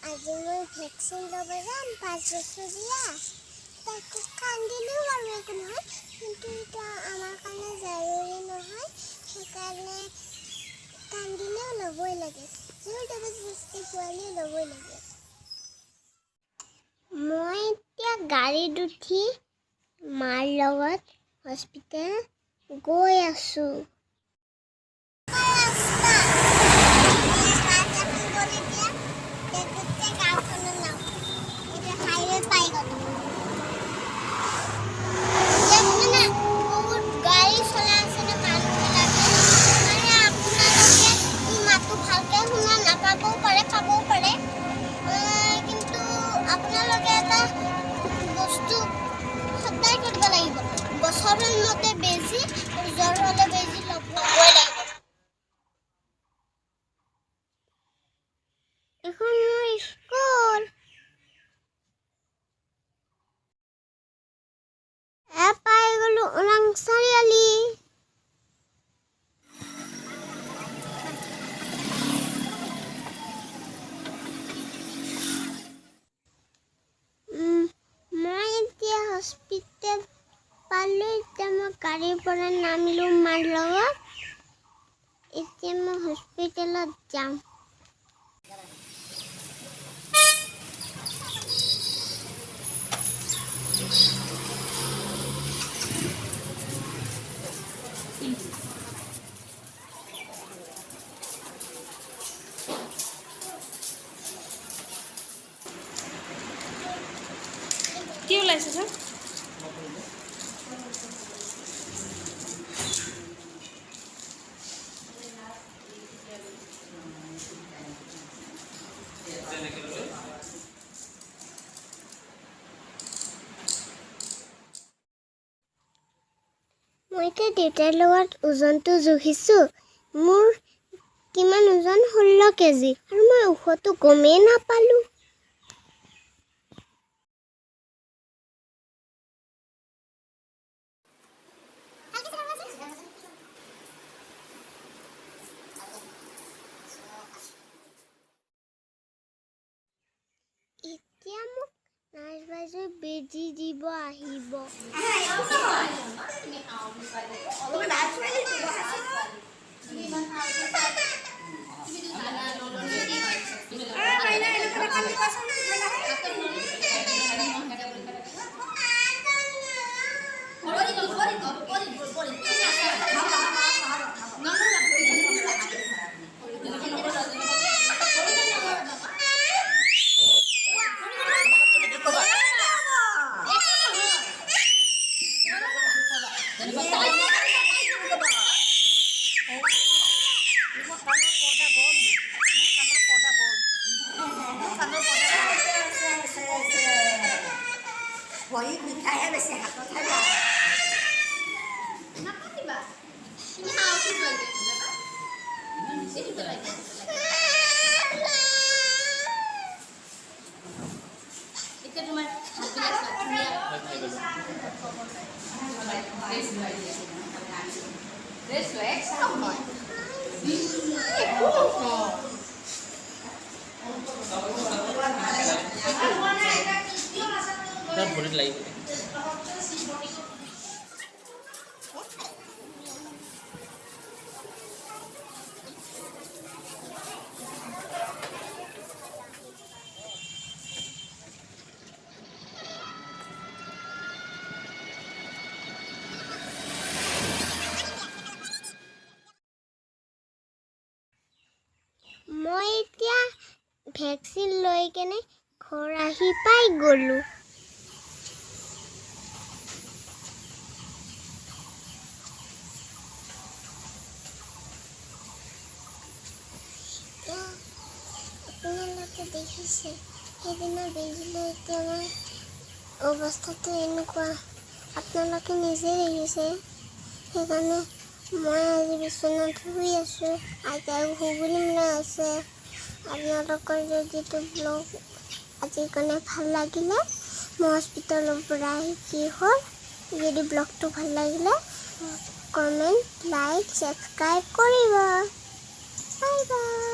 আজি মই ভেকচিন ল'ব যাম 5 বছৰীয়া তাকে কান্দিলেও বাৰু একো নহয় কিন্তু এটা আমাৰ কাৰণে জৰুৰী নহয় সেইকাৰণে কান্দিলেও ল'বই লাগে যিহেতু বস্তি পোৱালি ল'বই লাগে মই এতিয়া গাড়ীত উঠি মাৰ লগত হস্পিটেল গৈ আছোঁ বছৰৰ মতে বেজি জ্বৰ হ'লে বেজি ল'বই লাগিব এখন মোৰ স্কুল পাই গ'লো ওৰাং চাৰিআলি মই এতিয়া হস্পিটেল পালোঁ এতিয়া মই গাড়ীৰ পৰা নামিলোঁ মাৰ লগত এতিয়া মই হস্পিটেলত যাম কি ওলাইছে স্যাৰ মই এতিয়া দেউতাৰ লগত ওজনটো জুখিছোঁ মোৰ কিমান ওজন 16 কেজি আৰু মই ওখটো গমেই নাপালোঁ এতিয়া মোক নাৰ্ছ বাইদেৱে বেজি দিব আহিব ভৰিত লাগিব মই এতিয়া ভেকচিন লৈ কেনে ঘৰ আহি পাই গ'লোঁ আপোনালোকে দেখিছে সেইদিনা বেজি লৈ এতিয়া মই অৱস্থাটো এনেকুৱা আপোনালোকে নিজে দেখিছে সেইকাৰণে মই আজি বিচনাত শুই আছোঁ আইতাই শুবলৈ মন আছে আপোনালোকৰ যদিটো ব্লগ আজিৰ কাৰণে ভাল লাগিলে মই হস্পিটেলৰ পৰা আহি কি হ'ল যদি ব্লগটো ভাল লাগিলে কমেণ্ট লাইক ছাবস্ক্ৰাইব কৰিব বাই বাই